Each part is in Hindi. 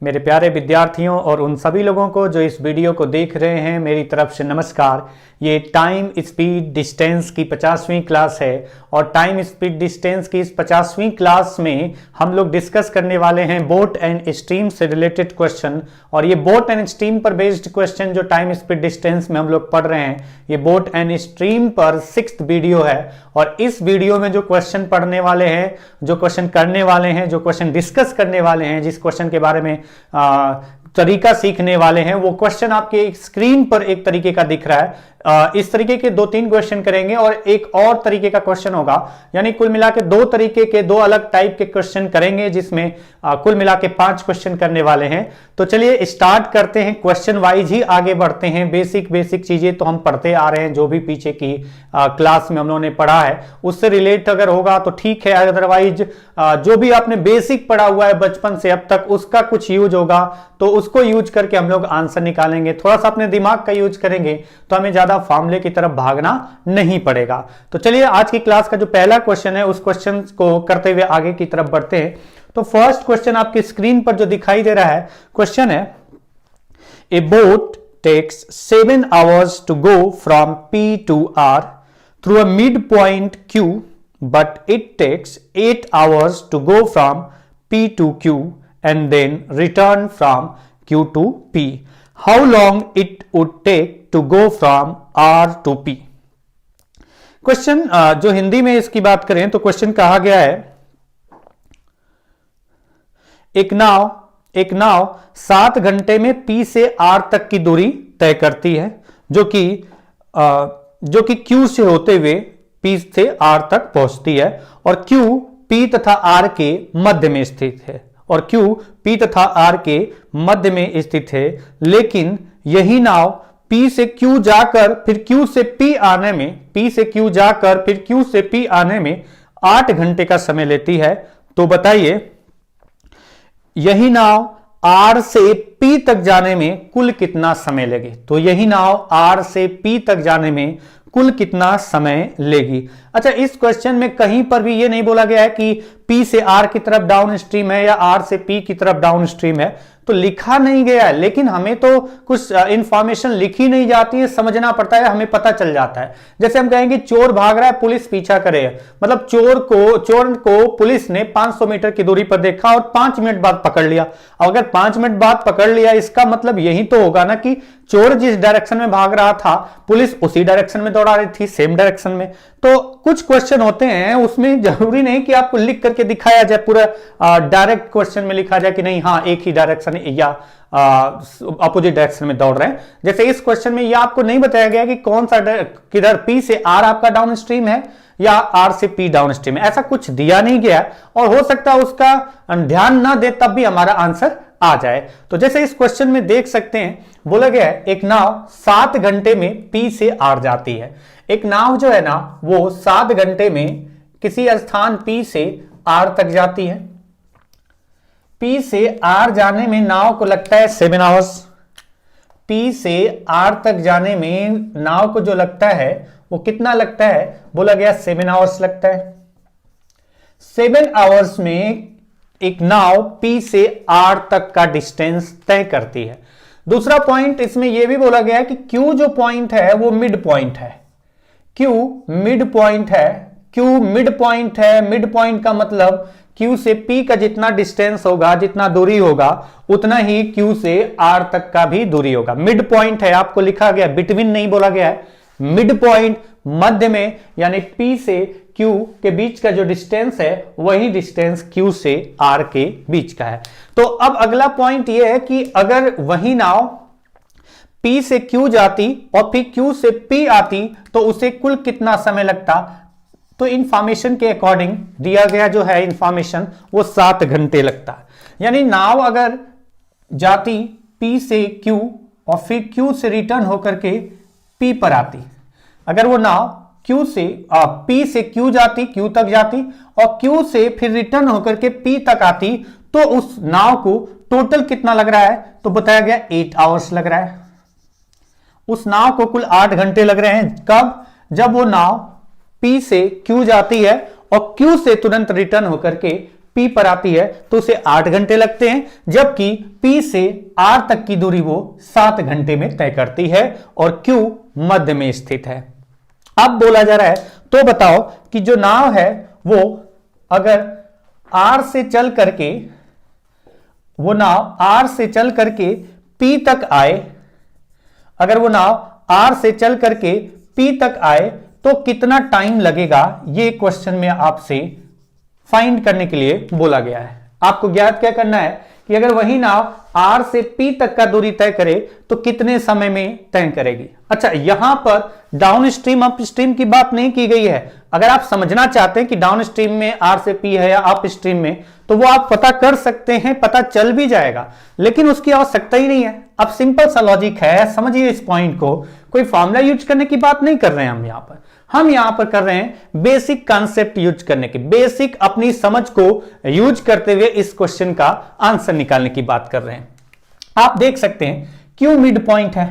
मेरे प्यारे विद्यार्थियों और उन सभी लोगों को जो इस वीडियो को देख रहे हैं, मेरी तरफ से नमस्कार। ये टाइम स्पीड डिस्टेंस की 50वीं क्लास है और टाइम स्पीड डिस्टेंस की इस 50वीं क्लास में हम लोग डिस्कस करने वाले हैं बोट एंड स्ट्रीम से रिलेटेड क्वेश्चन। और ये बोट एंड स्ट्रीम पर बेस्ड क्वेश्चन जो टाइम स्पीड डिस्टेंस में हम लोग पढ़ रहे हैं, ये बोट एंड स्ट्रीम पर 6th वीडियो है। और इस वीडियो में जो क्वेश्चन पढ़ने वाले हैं, जो क्वेश्चन करने वाले हैं, जो क्वेश्चन डिस्कस करने वाले हैं, जिस क्वेश्चन के बारे में तरीका सीखने वाले हैं, वो क्वेश्चन आपके स्क्रीन पर एक तरीके का दिख रहा है। इस तरीके के 2-3 क्वेश्चन करेंगे और एक और तरीके का क्वेश्चन होगा, यानी कुल मिला के 2 तरीके के 2 अलग टाइप के क्वेश्चन करेंगे, जिसमें कुल मिला के 5 क्वेश्चन करने वाले हैं। तो चलिए स्टार्ट करते हैं, क्वेश्चन वाइज ही आगे बढ़ते हैं। बेसिक चीजें तो हम पढ़ते आ रहे हैं, जो भी पीछे की क्लास में हम लोगों ने पढ़ा है उससे रिलेट अगर होगा तो ठीक है, अदरवाइज जो भी आपने बेसिक पढ़ा हुआ है बचपन से अब तक उसका कुछ यूज होगा तो उसको यूज करके हम लोग आंसर निकालेंगे। थोड़ा सा अपने दिमाग का यूज करेंगे तो हमें ज्यादा फॉर्मूले की तरफ भागना नहीं पड़ेगा। तो चलिए आज की क्लास का जो पहला क्वेश्चन है उस क्वेश्चन को करते हुए आगे की तरफ बढ़ते हैं। तो फर्स्ट क्वेश्चन आपकी स्क्रीन पर जो दिखाई दे रहा है, क्वेश्चन है a boat takes 7 hours to go from P to R through a midpoint Q, but it takes 8 hours to go from P to Q and then return from Q to P. How long it would take to go from R to P? Question जो हिंदी में इसकी बात करें तो क्वेश्चन कहा गया है, एक नाव 7 घंटे में P से R तक की दूरी तय करती है, जो कि Q से होते हुए P से R तक पहुंचती है और Q P तथा R के मध्य में स्थित है लेकिन यही नाव P से Q जाकर फिर Q से P आने में 8 घंटे का समय लेती है। तो बताइए यही नाव R से P तक जाने में कुल कितना समय लेगी? तो यही नाव R से P तक जाने में कुल कितना समय लेगी? अच्छा, इस क्वेश्चन में कहीं पर भी ये नहीं बोला गया है कि P से R की तरफ डाउन स्ट्रीम है या R से P की तरफ डाउन स्ट्रीम है, तो लिखा नहीं गया है। लेकिन हमें तो कुछ इंफॉर्मेशन लिखी नहीं जाती है, समझना पड़ता है, हमें पता चल जाता है। जैसे हम कहेंगे चोर भाग रहा है, पुलिस पीछा करे, मतलब चोर को पुलिस ने 500 मीटर की दूरी पर देखा और 5 मिनट बाद पकड़ लिया। अगर 5 मिनट बाद पकड़ लिया, इसका मतलब यही तो होगा ना कि चोर जिस डायरेक्शन में भाग रहा था पुलिस उसी डायरेक्शन में दौड़ा रही थी, सेम डायरेक्शन में। तो कुछ क्वेश्चन होते हैं उसमें जरूरी नहीं कि आपको लिख करके दिखाया जाए, पूरा डायरेक्ट क्वेश्चन में लिखा जाए कि नहीं हाँ एक ही डायरेक्शन या अपोजिट डायरेक्शन में दौड़ रहे हैं। जैसे इस क्वेश्चन में यह आपको नहीं बताया गया कि कौन सा किधर P से R आपका डाउन स्ट्रीम है या R से P डाउन स्ट्रीम है, ऐसा कुछ दिया नहीं गया और हो सकता है उसका ध्यान ना दे तब भी हमारा आंसर आ जाए। तो जैसे इस क्वेश्चन में देख सकते हैं, बोला गया है एक नाव 7 घंटे में P से R जाती है। एक नाव जो है ना वो 7 घंटे में किसी स्थान P से R तक जाती है। P से R जाने में नाव को लगता है 7 hours। P से R तक जाने में नाव को जो लगता है वो कितना लगता है? बोला गया 7 hours लगता है। 7 hours में एक नाव P से R तक का डिस्टेंस तय करती है। दूसरा पॉइंट इसमें यह भी बोला गया है कि Q जो पॉइंट है वो मिड पॉइंट है। Q मिड पॉइंट है। मिड पॉइंट का मतलब Q से P का जितना डिस्टेंस होगा, जितना दूरी होगा, उतना ही Q से R तक का भी दूरी होगा। मिड पॉइंट है, आपको लिखा गया, बिटवीन नहीं बोला गया है। मिड पॉइंट मध्य में, यानी P से Q के बीच का जो डिस्टेंस है वही डिस्टेंस Q से R के बीच का है। तो अब अगला पॉइंट यह है कि अगर वही नाव P से Q जाती और फिर Q से P आती तो उसे कुल कितना समय लगता? तो इंफॉर्मेशन के अकॉर्डिंग दिया गया जो है इंफॉर्मेशन वो 7 घंटे लगता। यानी नाव अगर जाती P से Q और फिर Q से रिटर्न होकर के P पर आती, अगर वो नाव P से Q जाती, Q तक जाती और Q से फिर रिटर्न होकर के P तक आती, तो उस नाव को टोटल कितना लग रहा है? तो बताया गया 8 hours लग रहा है। उस नाव को कुल 8 घंटे लग रहे हैं। कब? जब वो नाव P से Q जाती है और Q से तुरंत रिटर्न होकर के P पर आती है तो उसे 8 घंटे लगते हैं, जबकि P से R तक की दूरी वो 7 घंटे में तय करती है और Q मध्य में स्थित है। अब बोला जा रहा है तो बताओ कि जो नाव है वो अगर R से चल करके P तक आए, अगर वो नाव R से चल करके P तक आए तो कितना टाइम लगेगा, ये क्वेश्चन में आपसे फाइंड करने के लिए बोला गया है। आपको ज्ञात क्या करना है कि अगर वही नाव R से P तक का दूरी तय करे तो कितने समय में तय करेगी। अच्छा, यहां पर डाउन स्ट्रीम अप स्ट्रीम की बात नहीं की गई है। अगर आप समझना चाहते हैं कि डाउन स्ट्रीम में R से P है या अप स्ट्रीम में, तो वो आप पता कर सकते हैं, पता चल भी जाएगा, लेकिन उसकी आवश्यकता ही नहीं है। अब सिंपल सा लॉजिक है, समझिए इस पॉइंट को। कोई फॉर्मूला यूज करने की बात नहीं कर रहे हैं हम यहां पर कर रहे हैं बेसिक कॉन्सेप्ट यूज करने की, बेसिक अपनी समझ को यूज करते हुए इस क्वेश्चन का आंसर निकालने की बात कर रहे हैं। आप देख सकते हैं Q मिड पॉइंट है,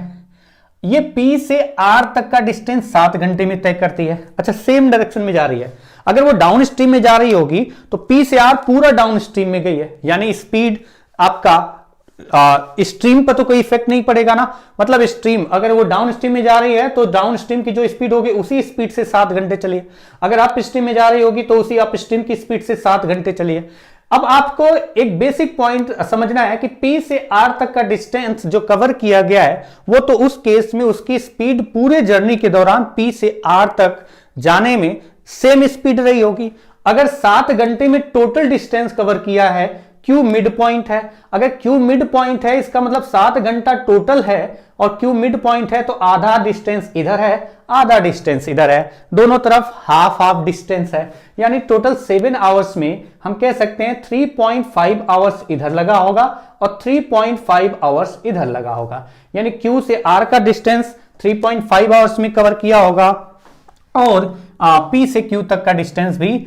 ये P से R तक का डिस्टेंस 7 घंटे में तय करती है। अच्छा, सेम डायरेक्शन में जा रही है। अगर वो डाउन स्ट्रीम में जा रही होगी तो P से R पूरा डाउन स्ट्रीम में गई है, यानी स्पीड आपका स्ट्रीम पर तो कोई इफेक्ट नहीं पड़ेगा ना। मतलब स्ट्रीम अगर वो डाउन स्ट्रीम में जा रही है तो डाउन स्ट्रीम की जो स्पीड होगी उसी स्पीड से 7 घंटे चलिए। अगर अप स्ट्रीम में जा रही होगी तो उसी अप स्ट्रीम की स्पीड से 7 घंटे चलिए। अब आपको एक बेसिक पॉइंट समझना है कि P से R तक का डिस्टेंस जो कवर किया गया है वो तो उस केस में उसकी स्पीड पूरे जर्नी के दौरान P से R तक जाने में सेम स्पीड रही होगी। अगर 7 घंटे में टोटल डिस्टेंस कवर किया है, Q मिड पॉइंट है, अगर Q मिड पॉइंट है इसका मतलब 7 घंटा टोटल है और Q मिड पॉइंट है तो आधा डिस्टेंस इधर है, आधा डिस्टेंस इधर है, दोनों तरफ हाफ हाफ डिस्टेंस है, यानी टोटल 7 आवर्स में हम कह सकते हैं 3.5 आवर्स इधर लगा होगा और 3.5 आवर्स इधर लगा होगा। यानी Q से R का डिस्टेंस 3.5 आवर्स में कवर किया होगा और P से Q तक का डिस्टेंस भी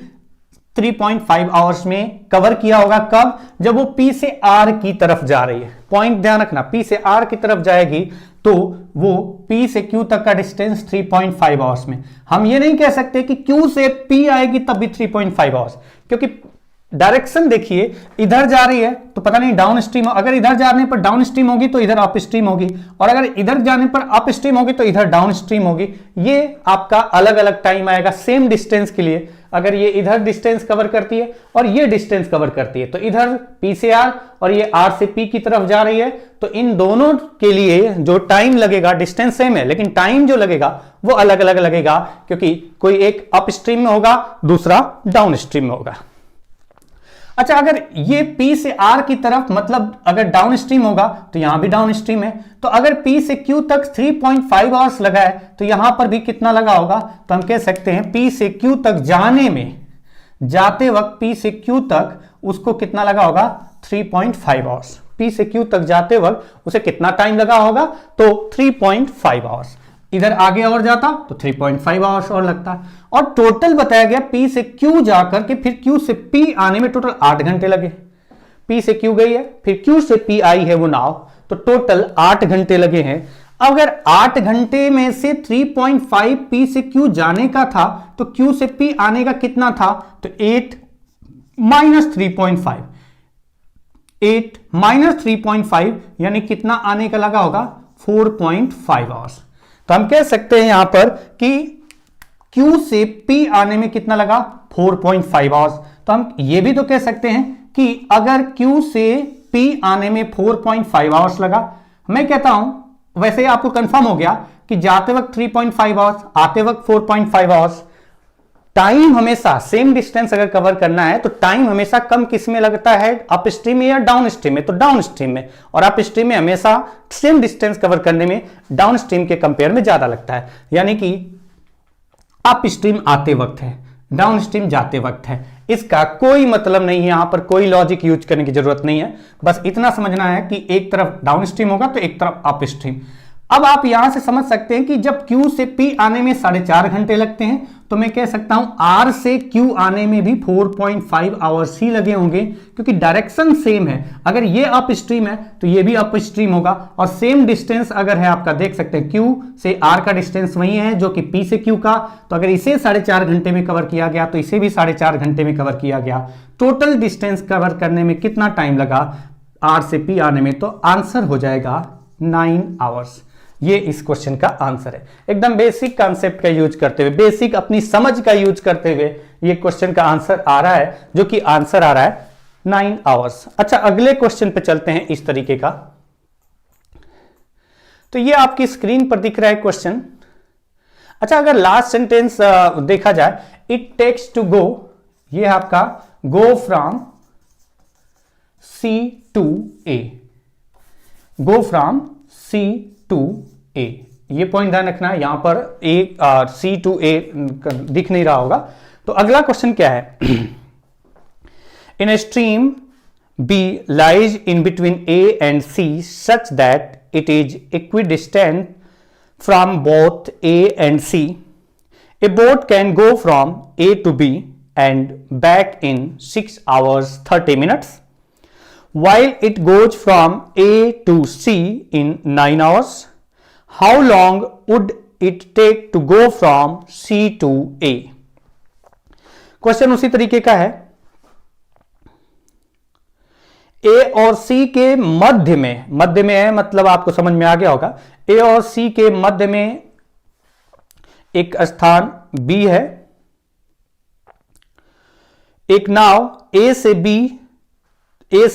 3.5 आवर्स में कवर किया होगा। कब? जब वो P से R की तरफ जा रही है। पॉइंट ध्यान रखना, P से R की तरफ जाएगी तो वो P से Q तक का डिस्टेंस 3.5 आवर्स में। हम ये नहीं कह सकते कि Q से P आएगी तब भी 3.5 आवर्स, क्योंकि डायरेक्शन देखिए, इधर जा रही है तो पता नहीं डाउन स्ट्रीम, अगर इधर जाने पर डाउन स्ट्रीम होगी तो इधर अप स्ट्रीम होगी, और अगर इधर जाने पर अप स्ट्रीम होगी तो इधर डाउन स्ट्रीम होगी। ये आपका अलग अलग टाइम आएगा सेम डिस्टेंस के लिए। अगर ये इधर डिस्टेंस कवर करती है और ये डिस्टेंस कवर करती है तो इधर P से R और ये R से P की तरफ जा रही है, तो इन दोनों के लिए जो टाइम लगेगा, डिस्टेंस सेम है लेकिन टाइम जो लगेगा वो अलग अलग लगेगा, क्योंकि कोई एक अप स्ट्रीम में होगा, दूसरा डाउन स्ट्रीम में होगा। अच्छा, अगर ये P से R की तरफ, मतलब अगर डाउन स्ट्रीम होगा तो यहां भी डाउन स्ट्रीम है, तो अगर P से Q तक 3.5 आवर्स लगा है तो यहां पर भी कितना लगा होगा? तो हम कह सकते हैं P से Q तक जाने में, जाते वक्त P से Q तक उसको कितना लगा होगा? 3.5 आवर्स। P से Q तक जाते वक्त उसे कितना टाइम लगा होगा? तो 3.5 आवर्स। इधर आगे और जाता तो 3.5 आवर्स और लगता, और टोटल बताया गया P से Q जाकर के फिर Q से P आने में टोटल 8 घंटे लगे। P से Q गई है, फिर Q से P आई है वो नाव, तो टोटल 8 घंटे लगे हैं। अगर 8 घंटे में से 3.5 P से Q जाने का था तो Q से P आने का कितना था? तो 8 माइनस 3.5, 8 माइनस 3.5 यानी कितना आने का लगा होगा? 4.5 आवर्स। तो हम कह सकते हैं यहां पर कि Q से P आने में कितना लगा? 4.5 आवर्स। तो हम ये भी तो कह सकते हैं कि अगर Q से P आने में 4.5 आवर्स लगा, मैं कहता हूं, वैसे आपको कंफर्म हो गया कि जाते वक्त 3.5 आवर्स, आते वक्त 4.5 आवर्स। टाइम हमेशा सेम डिस्टेंस अगर कवर करना है तो टाइम हमेशा कम किस में लगता है? अप स्ट्रीम में या डाउन स्ट्रीम में? तो डाउन स्ट्रीम में। और अप स्ट्रीम में हमेशा सेम डिस्टेंस कवर करने में डाउन स्ट्रीम के कंपेयर में ज्यादा लगता है। यानी कि अप स्ट्रीम आते वक्त है, डाउन स्ट्रीम जाते वक्त है। इसका कोई मतलब नहीं है, यहां पर कोई लॉजिक यूज करने की जरूरत नहीं है। बस इतना समझना है कि एक तरफ डाउन स्ट्रीम होगा तो एक तरफ अप स्ट्रीम। अब आप यहां से समझ सकते हैं कि जब Q से P आने में 4.5 घंटे लगते हैं, तो मैं कह सकता हूं R से Q आने में भी 4.5 आवर्स ही लगे होंगे, क्योंकि डायरेक्शन सेम है। अगर ये अप स्ट्रीम है तो ये भी अप स्ट्रीम होगा, और सेम डिस्टेंस अगर है आपका, देख सकते हैं Q से R का डिस्टेंस वही है जो कि P से Q का। तो अगर इसे 4.5 घंटे में कवर किया गया तो इसे भी 4.5 घंटे में कवर किया गया। टोटल डिस्टेंस कवर करने में कितना टाइम लगा R से P आने में? तो आंसर हो जाएगा 9 आवर्स। ये इस क्वेश्चन का आंसर है। एकदम बेसिक कॉन्सेप्ट का यूज करते हुए, बेसिक अपनी समझ का यूज करते हुए ये क्वेश्चन का आंसर आ रहा है, जो कि आंसर आ रहा है 9 आवर्स। अच्छा, अगले क्वेश्चन पे चलते हैं इस तरीके का। तो ये आपकी स्क्रीन पर दिख रहा है क्वेश्चन। अच्छा, अगर लास्ट सेंटेंस देखा जाए, इट टेक्स टू गो, ये आपका go from C to A, go from C to A, ये पॉइंट ध्यान रखना है। यहां पर C to A दिख नहीं रहा होगा। तो अगला क्वेश्चन क्या है? In a stream B lies in between A and C such that it is equidistant from both A and C. A boat can go from A to B and back in 6 hours 30 minutes, while it goes from A to C in 9 hours. How long would it take to go from C to A? Question उसी तरीके का है। A और C के मध्य में है, मतलब आपको समझ में आ गया होगा। A और C के मध्य में एक स्थान B है। एक नाव A से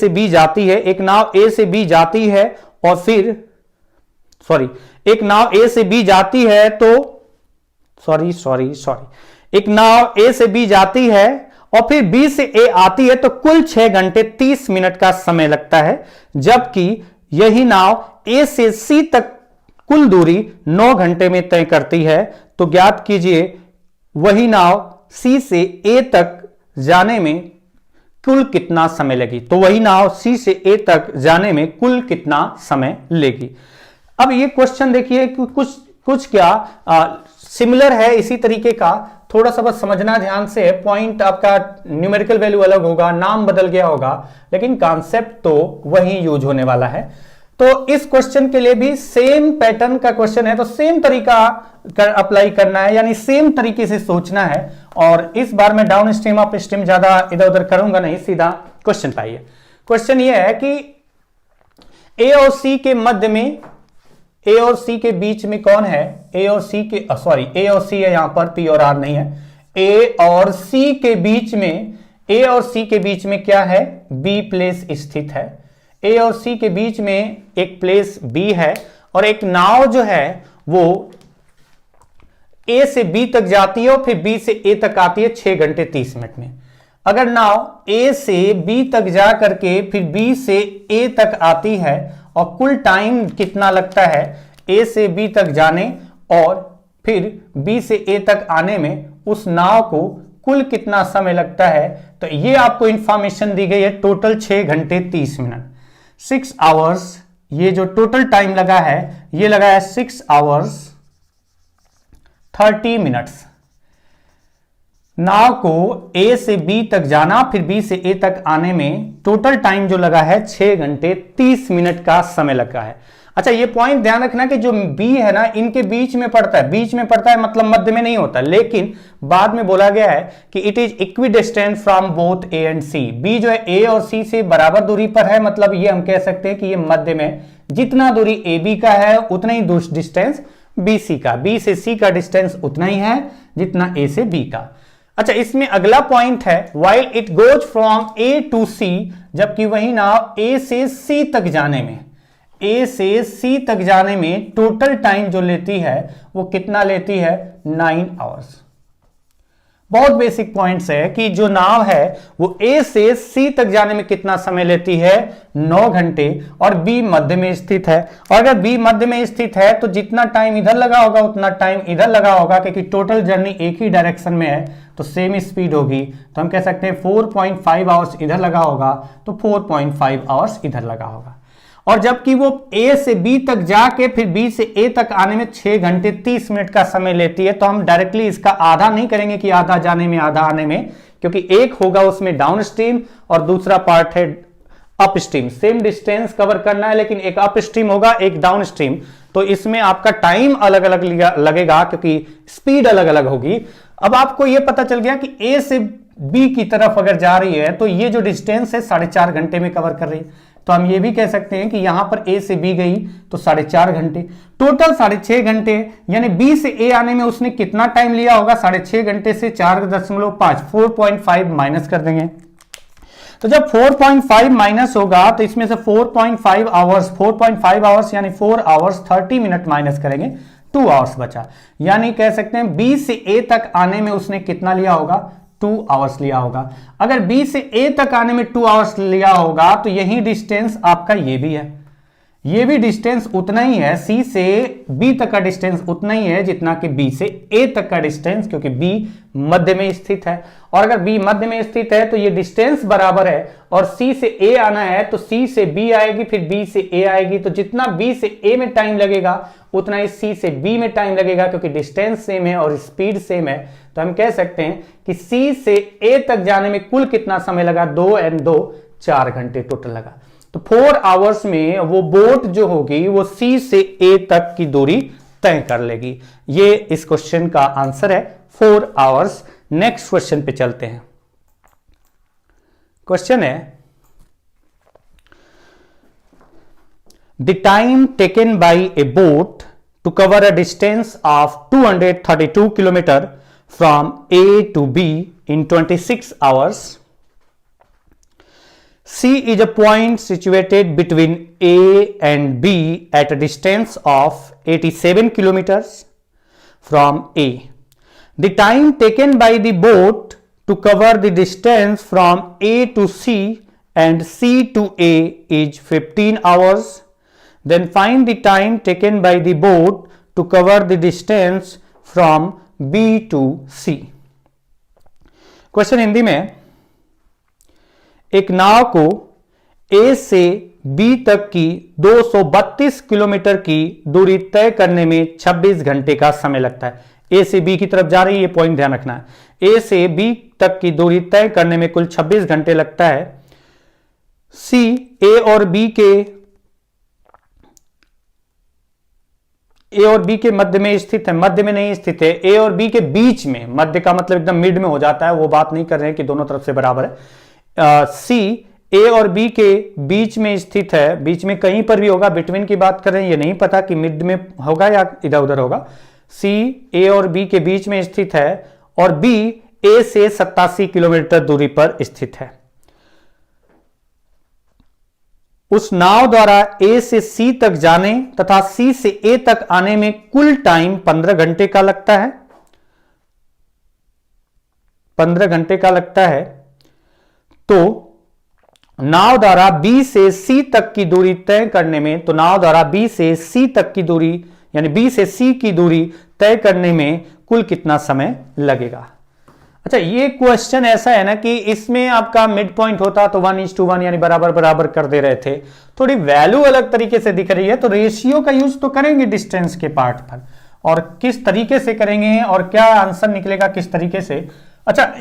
B जाती है, एक नाव A से B जाती है, और फिर एक नाव A से B जाती है तो एक नाव A से B जाती है और फिर B से A आती है, तो कुल 6 घंटे 30 मिनट का समय लगता है। जबकि यही नाव A से C तक कुल दूरी 9 घंटे में तय करती है। तो ज्ञात कीजिए वही नाव C से A तक जाने में कुल कितना समय लेगी। तो वही नाव C से A तक जाने में कुल कितना समय लेगी। अब ये क्वेश्चन देखिए कुछ क्या सिमिलर है, इसी तरीके का। थोड़ा सा बस समझना ध्यान से। पॉइंट आपका न्यूमेरिकल वैल्यू अलग होगा, नाम बदल गया होगा, लेकिन कॉन्सेप्ट तो वही यूज होने वाला है। तो इस क्वेश्चन के लिए भी सेम पैटर्न का क्वेश्चन है, तो सेम तरीका अप्लाई करना है, यानी सेम तरीके से सोचना है। और इस बार मैं डाउन स्ट्रीम अप स्ट्रीम ज्यादा इधर उधर करूंगा नहीं, सीधा क्वेश्चन पाइए। क्वेश्चन ये है कि ए और सी के मध्य में, ए और सी के बीच में कौन है? ए और सी है यहां पर, पी और आर नहीं है। ए और सी के बीच में क्या है? बी प्लेस स्थित है। ए और सी के बीच में एक प्लेस बी है, और एक नाव जो है वो ए से बी तक जाती है और फिर बी से ए तक आती है 6 घंटे 30 मिनट में। अगर नाव ए से बी तक जा करके फिर बी से ए तक आती है, और कुल टाइम कितना लगता है ए से बी तक जाने और फिर बी से ए तक आने में, उस नाव को कुल कितना समय लगता है? तो ये आपको इंफॉर्मेशन दी गई है। टोटल 6 घंटे 30 मिनट, 6 आवर्स। ये जो टोटल टाइम लगा है ये लगा है 6 आवर्स 30 मिनट्स। नाव को ए से बी तक जाना फिर बी से ए तक आने में टोटल टाइम जो लगा है 6 घंटे 30 मिनट का समय लगा है। अच्छा, ये पॉइंट ध्यान रखना कि जो बी है ना, इनके बीच में पड़ता है, मतलब मध्य में नहीं होता। लेकिन बाद में बोला गया है कि it is equidistant from both A and C. B जो है ए और सी से बराबर दूरी पर है, मतलब ये हम कह सकते हैं कि ये मध्य में, जितना दूरी ए बी का है उतना ही डिस्टेंस बी सी का, बी से सी का डिस्टेंस उतना ही है जितना ए से बी का। अच्छा, इसमें अगला पॉइंट है while it goes from A to C, जबकि वही नाव ए से सी तक जाने में टोटल टाइम जो लेती है वो कितना लेती है? 9 आवर्स। बहुत बेसिक पॉइंट्स है कि जो नाव है वो ए से सी तक जाने में कितना समय लेती है? 9 घंटे। और बी मध्य में स्थित है, और अगर बी मध्य में स्थित है तो जितना टाइम इधर लगा होगा उतना टाइम इधर लगा होगा, क्योंकि टोटल जर्नी एक ही डायरेक्शन में है तो सेम स्पीड होगी। तो हम कह सकते हैं 4.5 आवर्स इधर लगा होगा तो 4.5 आवर्स इधर लगा होगा। और जबकि वो ए से बी तक जाके फिर बी से ए तक आने में 6 घंटे 30 मिनट का समय लेती है, तो हम डायरेक्टली इसका आधा नहीं करेंगे कि आधा जाने में आधा आने में, क्योंकि एक होगा उसमें डाउन स्ट्रीम और दूसरा पार्ट है up stream. Same distance cover करना है लेकिन एक अप स्ट्रीम होगा एक डाउन स्ट्रीम, तो इसमें आपका टाइम अलग अलग लगेगा क्योंकि स्पीड अलग अलग होगी। अब आपको यह पता चल गया कि ए से बी की तरफ अगर जा रही है तो ये जो डिस्टेंस है 4.5 घंटे में कवर कर रही है, तो हम ये भी कह सकते हैं कि यहां पर ए से बी गई तो 4.5 घंटे, टोटल 6.5 घंटे, यानी बी से ए आने में उसने कितना टाइम लिया होगा, 6.5 घंटे से 4.5 4.5 माइनस कर देंगे। तो जब 4.5 माइनस होगा तो इसमें से 4.5 आवर्स यानी 4 आवर्स 30 मिनट माइनस करेंगे, 2 आवर्स बचा। यानी कह सकते हैं बी से ए तक आने में उसने कितना लिया होगा, 2 आवर्स लिया होगा। अगर बी से ए तक आने में 2 आवर्स लिया होगा तो यही डिस्टेंस आपका ये भी है, ये भी डिस्टेंस उतना ही है, सी से बी तक का डिस्टेंस उतना ही है जितना कि बी से ए तक का डिस्टेंस, क्योंकि बी मध्य में स्थित है। और अगर बी मध्य में स्थित है तो ये डिस्टेंस बराबर है, और सी से ए आना है तो सी से बी आएगी फिर बी से ए आएगी, तो जितना बी से ए में टाइम लगेगा उतना ही सी से बी में टाइम लगेगा, क्योंकि डिस्टेंस सेम है और स्पीड सेम है। तो हम कह सकते हैं कि सी से ए तक जाने में कुल कितना समय लगा, 2 और 2 4 घंटे टोटल लगा। तो 4 आवर्स में वो बोट जो होगी वो सी से ए तक की दूरी तय कर लेगी। ये इस क्वेश्चन का आंसर है 4 आवर्स। नेक्स्ट क्वेश्चन पे चलते हैं। क्वेश्चन है the time taken by a boat to cover a distance of 232 kilometre from A to B in 26 hours. C is a point situated between A and B at a distance of 87 kilometers from A. The time taken by the boat to cover the distance from A to C and C to A is 15 hours. Then find the time taken by the boat to cover the distance from B to C. Question Hindi में, एक नाव को ए से बी तक की 232 किलोमीटर की दूरी तय करने में 26 घंटे का समय लगता है। ए से बी की तरफ जा रही है, ये पॉइंट ध्यान रखना है। ए से बी तक की दूरी तय करने में कुल 26 घंटे लगता है। सी ए और बी के मध्य में स्थित है, मध्य में नहीं स्थित है, ए और बी के बीच में, मध्य का मतलब एकदम मिड में हो जाता है, वो बात नहीं कर रहे हैं कि दोनों तरफ से बराबर है। सी ए और बी के बीच में स्थित है, बीच में कहीं पर भी होगा, बिटवीन की बात कर रहे हैं, ये नहीं पता कि मिड में होगा या इधर उधर होगा। सी ए और बी के बीच में स्थित है और बी ए से 87 किलोमीटर दूरी पर स्थित है। उस नाव द्वारा ए से सी तक जाने तथा सी से ए तक आने में कुल टाइम 15 घंटे का लगता है, 15 घंटे का लगता है। तो नाव द्वारा बी से सी तक की दूरी तय करने में, तो नाव द्वारा बी से सी तक की दूरी यानी बी से सी की दूरी तय करने में कुल कितना समय लगेगा। अच्छा, ये क्वेश्चन ऐसा है ना कि इसमें आपका मिड पॉइंट होता तो 1:1 यानी बराबर बराबर कर दे रहे थे, थोड़ी वैल्यू अलग तरीके से दिख रही है, तो रेशियो का यूज तो करेंगे डिस्टेंस के पार्ट पर, और किस तरीके से करेंगे और क्या आंसर निकलेगा किस तरीके से। अच्छा,